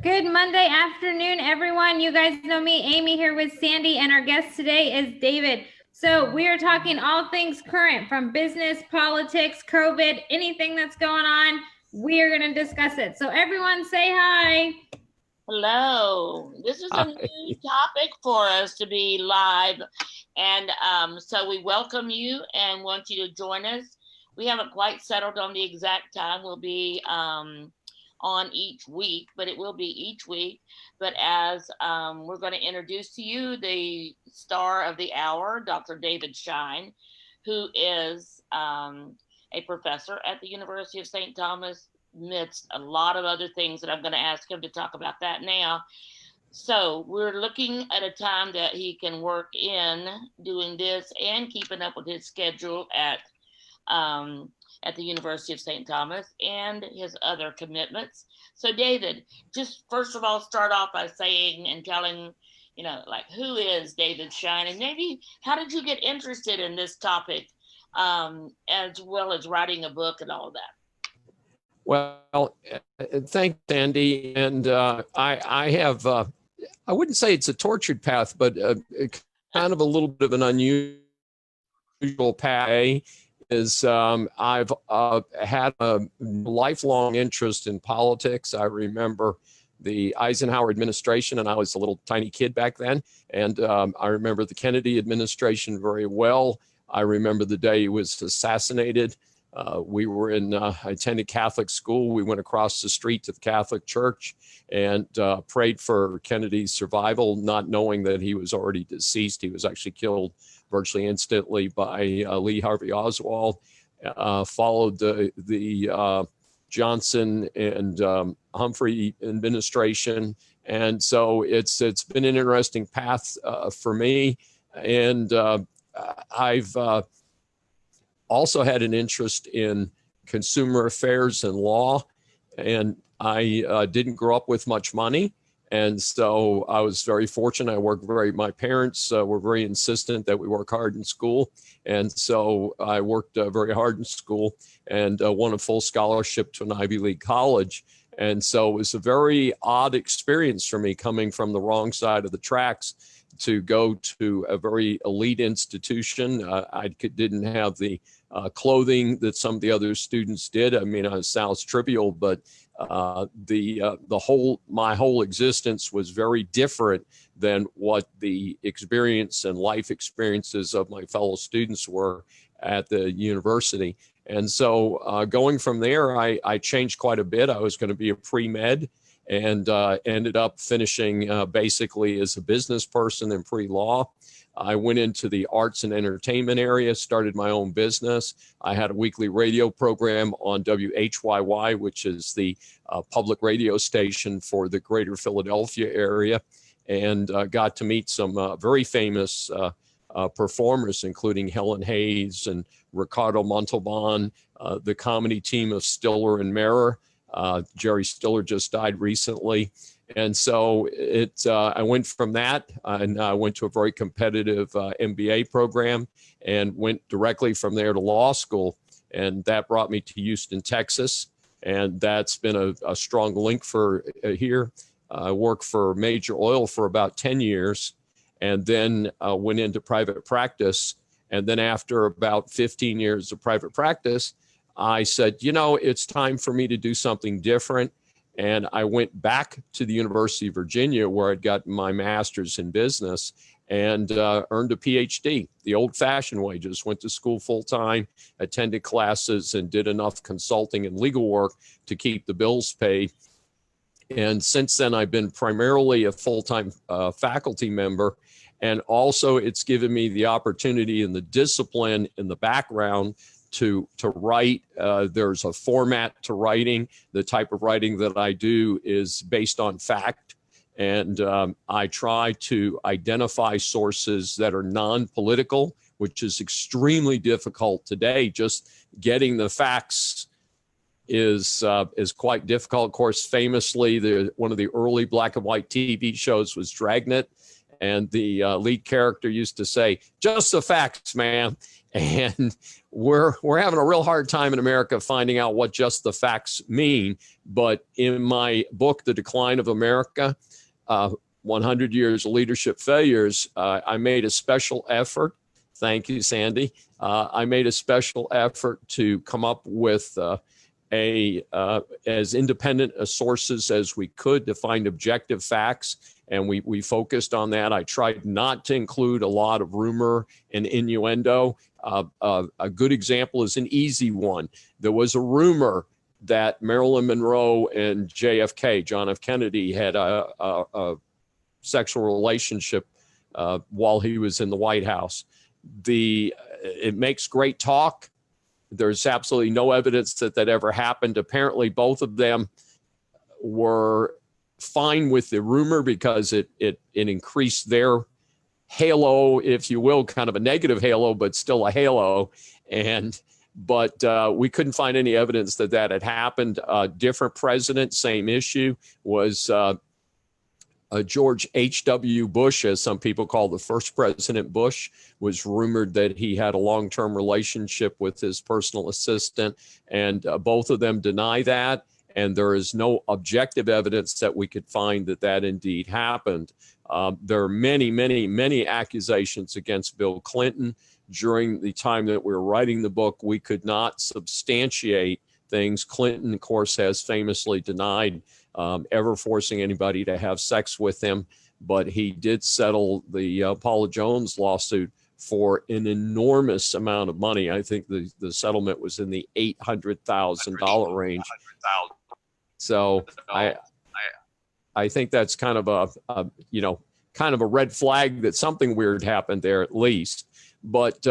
Good Monday afternoon, everyone. You guys know me, Amy, here with Sandy, and our guest today is David. So we are talking all things current, from business, politics, COVID, anything that's going on. We are going to discuss it. So everyone say hi. Hello. This is a new topic for us to be live. And so we welcome you and want you to join us. We haven't quite settled on the exact time. We'll be on each week, but it will be each week. But as we're going to introduce to you the star of the hour, Dr. David Schein, who is a professor at the University of St. Thomas, amidst a lot of other things that I'm going to ask him to talk about that now. So we're looking at a time that he can work in doing this and keeping up with his schedule at the University of St. Thomas and his other commitments. So David, just first of all, start off by saying and telling, like, who is David Schein, and maybe how did you get interested in this topic, as well as writing a book and all that? Well, thanks, Sandy. And I have, I wouldn't say it's a tortured path, but kind of a little bit of an unusual path. I've had a lifelong interest in politics. I remember the Eisenhower administration, and I was a little tiny kid back then. And I remember the Kennedy administration very well. I remember the day he was assassinated. I attended Catholic school. We went across the street to the Catholic Church and prayed for Kennedy's survival, not knowing that he was already deceased. He was actually killed virtually instantly by Lee Harvey Oswald. Followed the Johnson and Humphrey administration. And so it's been an interesting path for me. And I've also had an interest in consumer affairs and law, and I didn't grow up with much money, and so I was very fortunate. My parents were very insistent that we work hard in school, and so I worked very hard in school and won a full scholarship to an Ivy League college. And so it was a very odd experience for me, coming from the wrong side of the tracks to go to a very elite institution. I didn't have the clothing that some of the other students did. I mean, it sounds trivial, but my whole existence was very different than what the experience and life experiences of my fellow students were at the university. And so going from there, I changed quite a bit. I was going to be a pre-med, and ended up finishing basically as a business person in pre-law. I went into the arts and entertainment area, started my own business. I had a weekly radio program on WHYY, which is the public radio station for the greater Philadelphia area, and got to meet some very famous performers, including Helen Hayes and Ricardo Montalban, the comedy team of Stiller and Merer. Jerry Stiller just died recently. And so I went from that, and I went to a very competitive MBA program and went directly from there to law school. And that brought me to Houston, Texas. And that's been a strong link for here. I worked for Major Oil for about 10 years, and then went into private practice. And then after about 15 years of private practice, I said, it's time for me to do something different. And I went back to the University of Virginia, where I'd gotten my master's in business, and earned a PhD the old-fashioned way. Just went to school full-time, attended classes, and did enough consulting and legal work to keep the bills paid. And since then, I've been primarily a full-time faculty member. And also, it's given me the opportunity and the discipline in the background to write. There's a format to writing. The type of writing that I do is based on fact. And I try to identify sources that are non-political, which is extremely difficult today. Just getting the facts is quite difficult. Of course, famously, one of the early black and white TV shows was Dragnet. And the lead character used to say, "Just the facts, man." And we're having a real hard time in America finding out what just the facts mean. But in my book, The Decline of America, 100 Years of Leadership Failures, I made a special effort. Thank you, Sandy. I made a special effort to come up with as independent sources as we could to find objective facts. And we focused on that. I tried not to include a lot of rumor and innuendo. A good example is an easy one. There was a rumor that Marilyn Monroe and JFK, John F. Kennedy, had a sexual relationship while he was in the White House. It makes great talk. There's absolutely no evidence that ever happened. Apparently, both of them were fine with the rumor because it increased their halo, if you will, kind of a negative halo, but still a halo. But we couldn't find any evidence that had happened. Different president, same issue, was George H.W. Bush, as some people call the first President Bush, was rumored that he had a long-term relationship with his personal assistant, and both of them deny that. And there is no objective evidence that we could find that indeed happened. There are many, many, many accusations against Bill Clinton. During the time that we were writing the book, we could not substantiate things. Clinton, of course, has famously denied ever forcing anybody to have sex with him, but he did settle the Paula Jones lawsuit for an enormous amount of money. I think the settlement was in the $800,000 range. So I think that's kind of a red flag that something weird happened there at least. But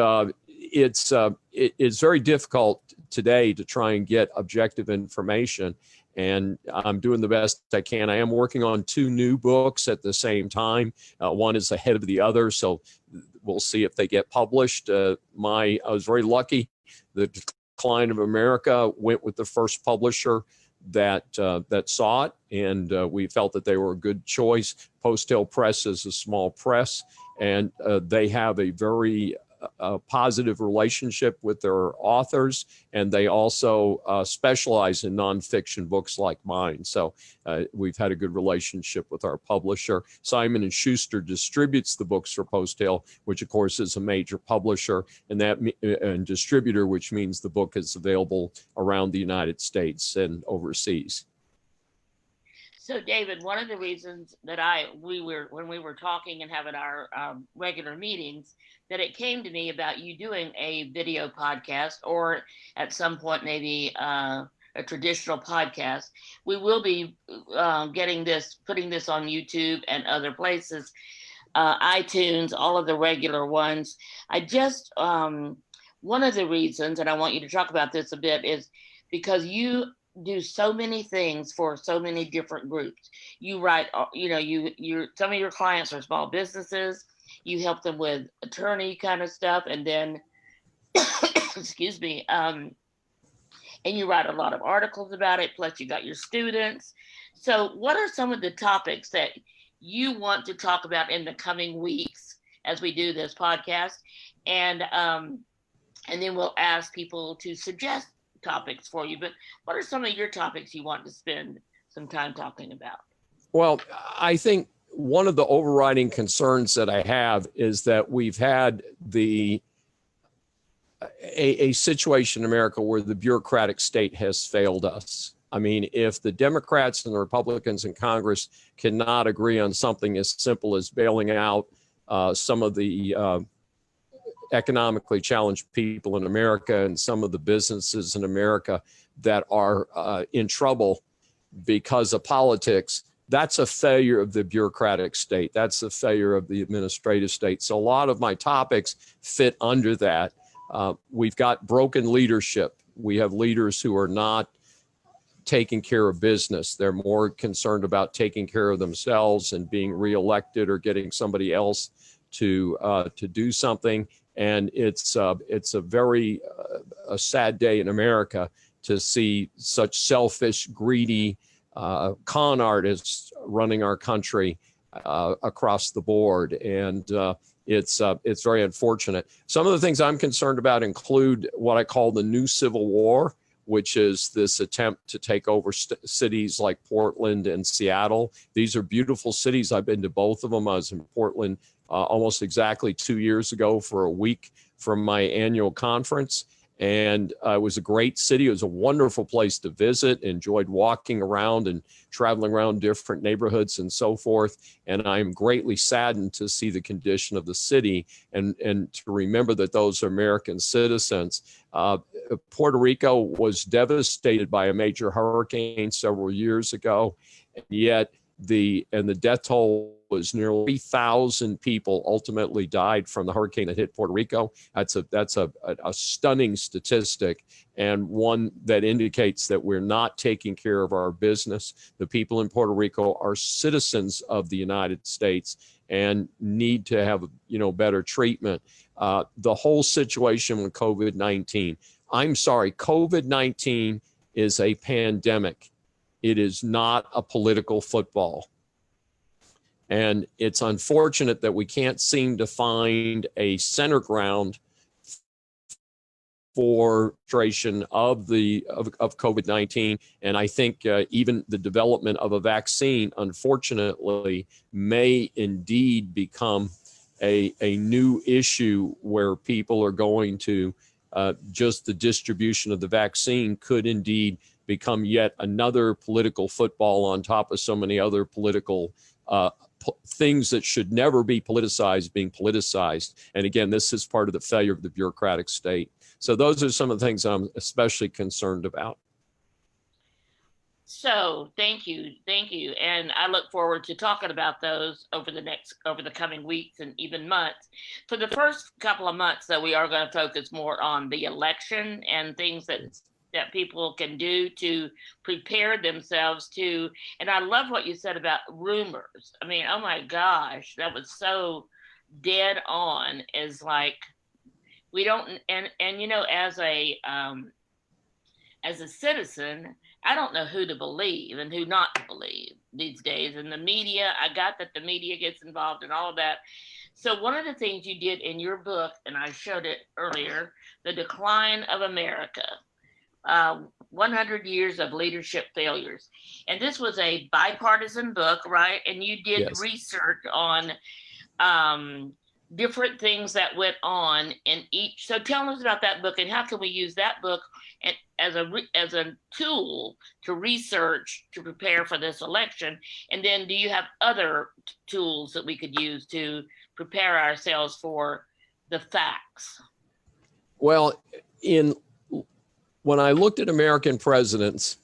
it's very difficult today to try and get objective information. And I'm doing the best I can. I am working on 2 new books at the same time. One is ahead of the other, so we'll see if they get published. I was very lucky. The Decline of America went with the first publisher that saw it, and we felt that they were a good choice. Post Hill Press is a small press, and they have a very positive relationship with their authors, and they also specialize in nonfiction books like mine. So we've had a good relationship with our publisher. Simon & Schuster distributes the books for Post Hill, which of course is a major publisher and distributor, which means the book is available around the United States and overseas. So, David, one of the reasons that when we were talking and having our regular meetings, that it came to me about you doing a video podcast, or at some point maybe a traditional podcast. We will be putting this on YouTube and other places, iTunes, all of the regular ones. One of the reasons, and I want you to talk about this a bit, is because you do so many things for so many different groups. You write, some of your clients are small businesses. You help them with attorney kind of stuff, and then, excuse me, and you write a lot of articles about it. Plus, you got your students. So, what are some of the topics that you want to talk about in the coming weeks as we do this podcast? And then we'll ask people to suggest topics for you. But what are some of your topics you want to spend some time talking about? Well, I think one of the overriding concerns that I have is that we've had a situation in America where the bureaucratic state has failed us. I mean, if the Democrats and the Republicans in Congress cannot agree on something as simple as bailing out some of the economically challenged people in America and some of the businesses in America that are in trouble because of politics, that's a failure of the bureaucratic state. That's a failure of the administrative state. So a lot of my topics fit under that. We've got broken leadership. We have leaders who are not taking care of business. They're more concerned about taking care of themselves and being reelected or getting somebody else to do something. And it's a very sad day in America to see such selfish, greedy con artists running our country. across the board. And it's very unfortunate. Some of the things I'm concerned about include what I call the new civil war, which is this attempt to take over cities like Portland and Seattle. These are beautiful cities. I've been to both of them. I was in Portland almost exactly 2 years ago for a week from my annual conference. And it was a great city. It was a wonderful place to visit. Enjoyed walking around and traveling around different neighborhoods and so forth. And I'm greatly saddened to see the condition of the city and to remember that those are American citizens. Puerto Rico was devastated by a major hurricane several years ago, and yet the death toll was nearly 3,000 people ultimately died from the hurricane that hit Puerto Rico. That's a stunning statistic, and one that indicates that we're not taking care of our business. The people in Puerto Rico are citizens of the United States and need to have better treatment. The whole situation with COVID-19. I'm sorry, COVID-19 is a pandemic. It is not a political football. And it's unfortunate that we can't seem to find a center ground for administration of COVID-19. And I think even the development of a vaccine, unfortunately, may indeed become a new issue where people are going to just the distribution of the vaccine could indeed become yet another political football on top of so many other political things that should never be politicized being politicized. And again, this is part of the failure of the bureaucratic state. So those are some of the things I'm especially concerned about. So thank you. And I look forward to talking about those over the coming weeks and even months. For the first couple of months, though, we are going to focus more on the election and things that people can do to prepare themselves to. And I love what you said about rumors. I mean, oh my gosh, that was so dead on. Is like, we don't, and as a citizen, I don't know who to believe and who not to believe these days. And the media, I got that the media gets involved in all of that. So one of the things you did in your book, and I showed it earlier, The Decline of America, 100 Years of Leadership Failures. And this was a bipartisan book, right? And you did Yes. research on different things that went on in each. So tell us about that book and how can we use that book as a tool to research to prepare for this election? And then do you have other tools that we could use to prepare ourselves for the facts? Well, when I looked at American presidents,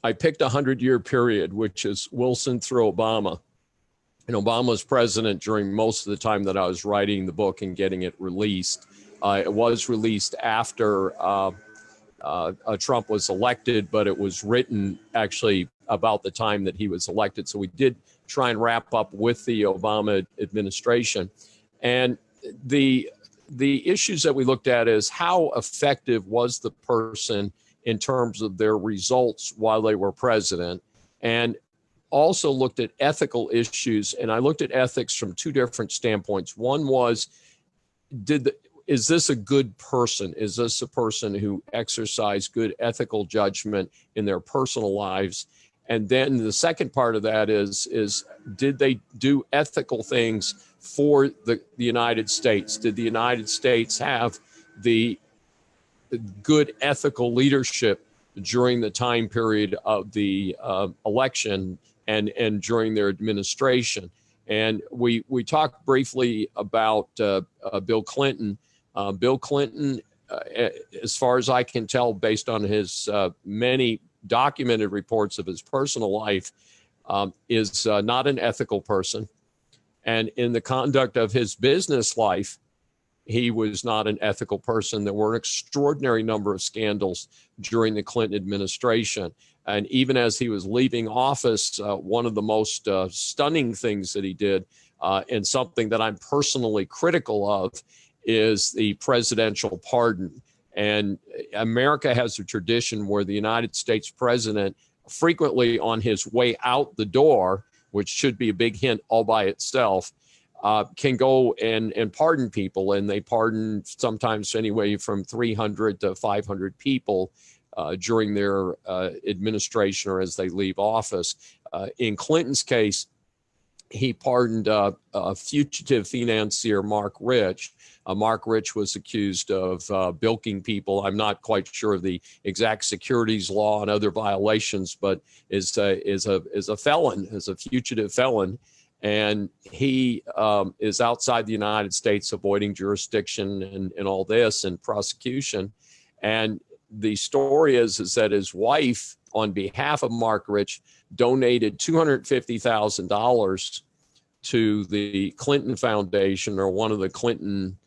I picked a 100-year period, which is Wilson through Obama. And Obama was president during most of the time that I was writing the book and getting it released. It was released after Trump was elected, but it was written actually about the time that he was elected. So we did try and wrap up with the Obama administration. And the issues that we looked at is how effective was the person in terms of their results while they were president, and also looked at ethical issues. And I looked at ethics from two different standpoints. One was, is this a good person? Is this a person who exercised good ethical judgment in their personal lives? And then the second part of that is did they do ethical things for the United States? Did the United States have the good ethical leadership during the time period of the election and during their administration? And we talked briefly about Bill Clinton. Bill Clinton, as far as I can tell, based on his many documented reports of his personal life, is not an ethical person. And in the conduct of his business life, he was not an ethical person. There were an extraordinary number of scandals during the Clinton administration. And even as he was leaving office, one of the most stunning things that he did, and something that I'm personally critical of, is the presidential pardon. And America has a tradition where the United States president frequently on his way out the door which should be a big hint all by itself, can go and pardon people. And they pardon sometimes anyway from 300 to 500 people during their administration or as they leave office. In Clinton's case, he pardoned fugitive financier Mark Rich. Mark Rich was accused of bilking people. I'm not quite sure of the exact securities law and other violations, but is a felon, is a fugitive felon. And he is outside the United States avoiding jurisdiction and all this and prosecution. And the story is that his wife, on behalf of Mark Rich, donated $250,000 to the Clinton Foundation, or one of the Clinton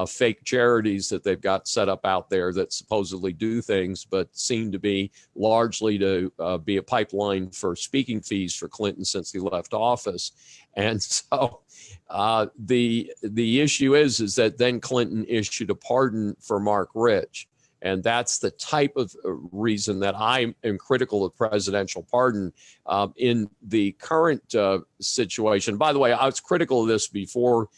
fake charities that they've got set up out there that supposedly do things, but seem to be largely to be a pipeline for speaking fees for Clinton since he left office. And so the issue is that then Clinton issued a pardon for Mark Rich. And that's the type of reason that I am critical of presidential pardon in the current situation. By the way, I was critical of this before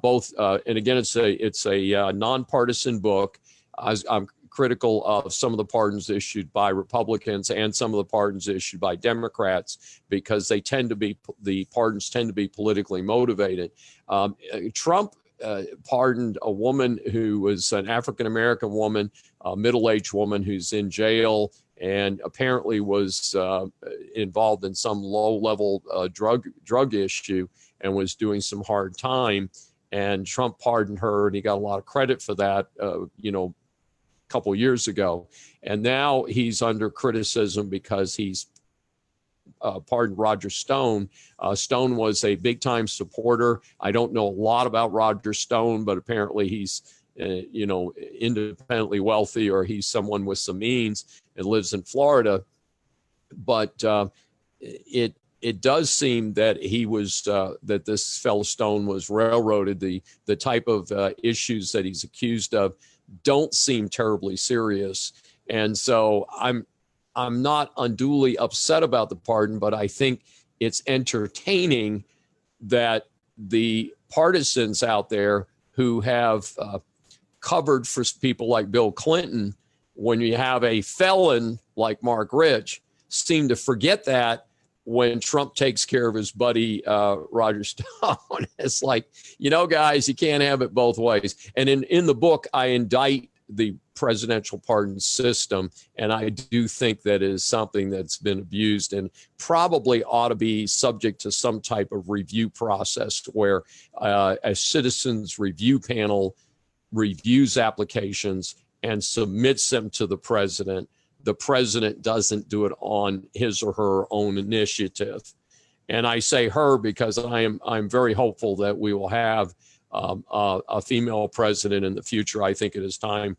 both, and again, it's a nonpartisan book. I'm critical of some of the pardons issued by Republicans and some of the pardons issued by Democrats, because the pardons tend to be politically motivated. Trump pardoned a woman who was an African-American woman, a middle-aged woman who's in jail and apparently was involved in some low-level drug issue and was doing some hard time. And Trump pardoned her, and he got a lot of credit for that, a couple years ago. And now he's under criticism because he's pardoned Roger Stone. Stone was a big-time supporter. I don't know a lot about Roger Stone, but apparently he's, independently wealthy, or he's someone with some means and lives in Florida. But it does seem that he was that this fellow Stone was railroaded. The type of issues that he's accused of don't seem terribly serious, and so I'm not unduly upset about the pardon, but I think it's entertaining that the partisans out there who have covered for people like Bill Clinton, when you have a felon like Mark Rich, seem to forget that when Trump takes care of his buddy Roger Stone. It's like, guys, you can't have it both ways. And in the book, I indict the presidential pardon system, and I do think that is something that's been abused and probably ought to be subject to some type of review process where a citizens review panel reviews applications and submits them to the president. The president doesn't do it on his or her own initiative. And I say her because I'm very hopeful that we will have a female president in the future. I think it is time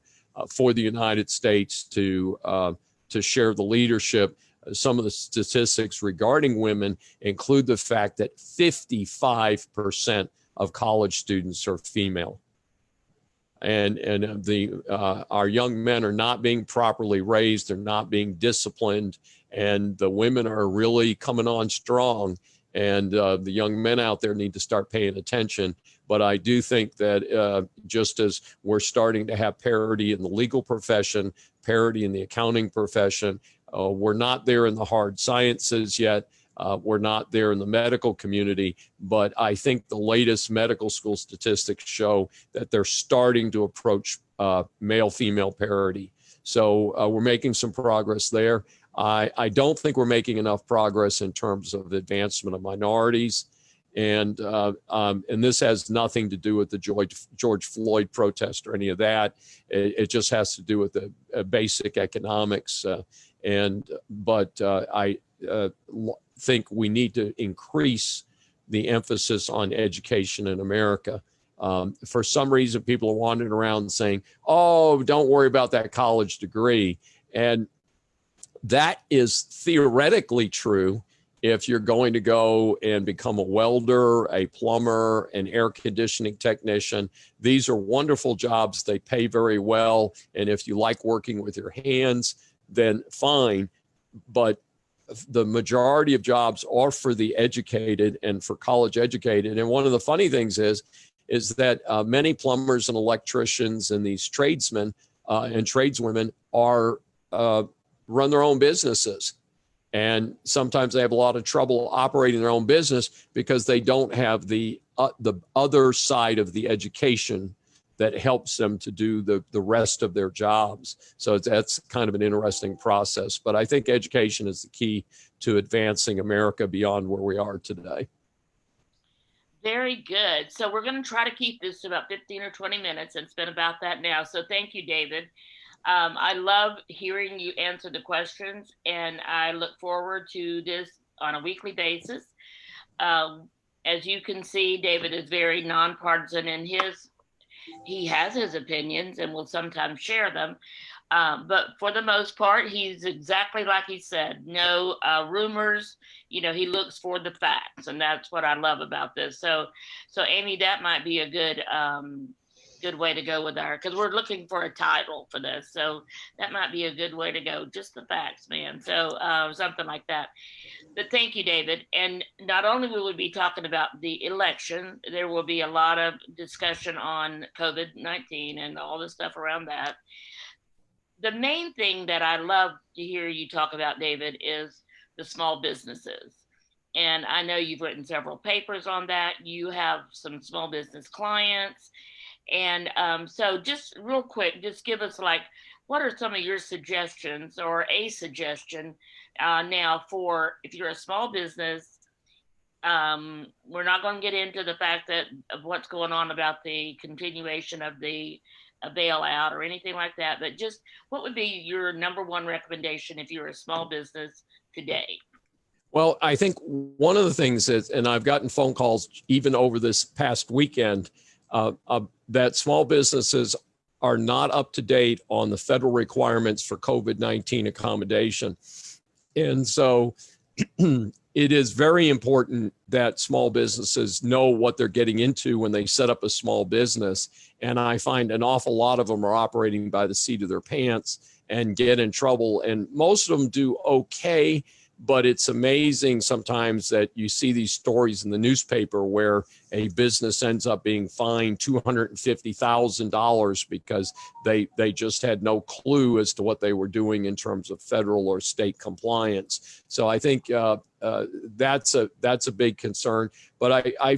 for the United States to share the leadership. Some of the statistics regarding women include the fact that 55% of college students are female. And our young men are not being properly raised, they're not being disciplined, and the women are really coming on strong. And the young men out there need to start paying attention. But I do think that just as we're starting to have parity in the legal profession, parity in the accounting profession, we're not there in the hard sciences yet. We're not there in the medical community, but I think the latest medical school statistics show that they're starting to approach male-female parity. So we're making some progress there. I don't think we're making enough progress in terms of advancement of minorities. And this has nothing to do with the George Floyd protest or any of that. It just has to do with the basic economics. But I think we need to increase the emphasis on education in America. For some reason, people are wandering around saying, oh, don't worry about that college degree. And that is theoretically true if you're going to go and become a welder, a plumber, an air conditioning technician. These are wonderful jobs. They pay very well. And if you like working with your hands, then fine. But the majority of jobs are for the educated and for college educated. And one of the funny things is that many plumbers and electricians and these tradesmen and tradeswomen are run their own businesses. And sometimes they have a lot of trouble operating their own business because they don't have the other side of the education that helps them to do the rest of their jobs. So that's kind of an interesting process. But I think education is the key to advancing America beyond where we are today. Very good. So we're going to try to keep this to about 15 or 20 minutes, and it's been about that now. So thank you, David. I love hearing you answer the questions, and I look forward to this on a weekly basis. As you can see, David is very nonpartisan in he has his opinions and will sometimes share them. But for the most part, he's exactly like he said, no rumors, he looks for the facts, and that's what I love about this. So Amy, that might be a good way to go with because we're looking for a title for this. So that might be a good way to go. Just the facts, man. So something like that. But thank you, David. And not only will we be talking about the election, there will be a lot of discussion on COVID-19 and all the stuff around that. The main thing that I love to hear you talk about, David, is the small businesses. And I know you've written several papers on that. You have some small business clients. And so just real quick, just give us what are some of your suggestions or a suggestion now for if you're a small business? We're not going to get into the fact of what's going on about the continuation of the bailout or anything like that, but just what would be your number one recommendation if you're a small business today? Well, I think one of the things is, and I've gotten phone calls even over this past weekend, that small businesses are not up to date on the federal requirements for COVID-19 accommodation. And so it is very important that small businesses know what they're getting into when they set up a small business. And I find an awful lot of them are operating by the seat of their pants and get in trouble. And most of them do okay, but it's amazing sometimes that you see these stories in the newspaper where a business ends up being fined $250,000 because they just had no clue as to what they were doing in terms of federal or state compliance. So I think that's a big concern. But I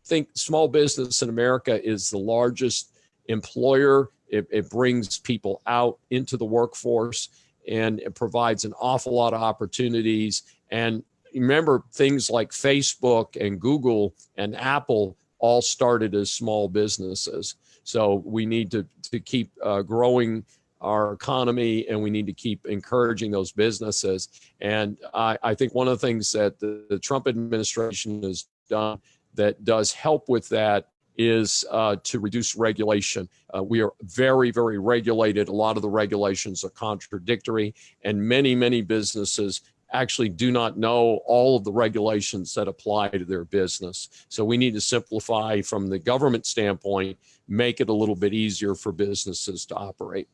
think small business in America is the largest employer. It brings people out into the workforce, and it provides an awful lot of opportunities. And remember, things like Facebook and Google and Apple all started as small businesses. So we need to keep growing our economy, and we need to keep encouraging those businesses. And I think one of the things that the Trump administration has done that does help with that is to reduce regulation. We are very, very regulated. A lot of the regulations are contradictory, and many, many businesses actually do not know all of the regulations that apply to their business. So we need to simplify from the government standpoint, make it a little bit easier for businesses to operate.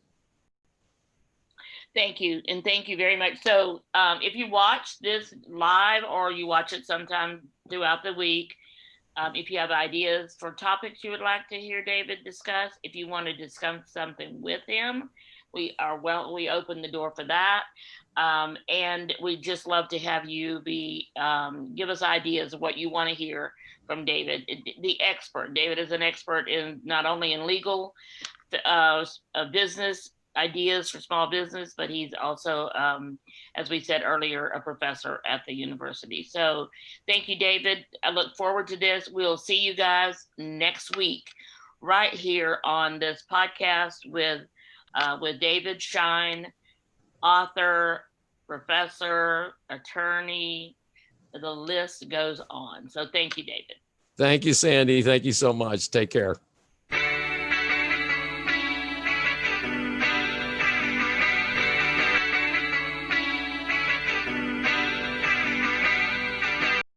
Thank you. And thank you very much. So if you watch this live or you watch it sometime throughout the week, if you have ideas for topics you would like to hear David discuss, if you want to discuss something with him, we open the door for that. And we just love to have you give us ideas of what you want to hear from David, the expert. David is an expert in not only in legal business ideas for small business, but he's also, as we said earlier, a professor at the university. So thank you, David. I look forward to this. We'll see you guys next week right here on this podcast with David Schein, author, professor, attorney. The list goes on. So thank you, David. Thank you, Sandy. Thank you so much. Take care.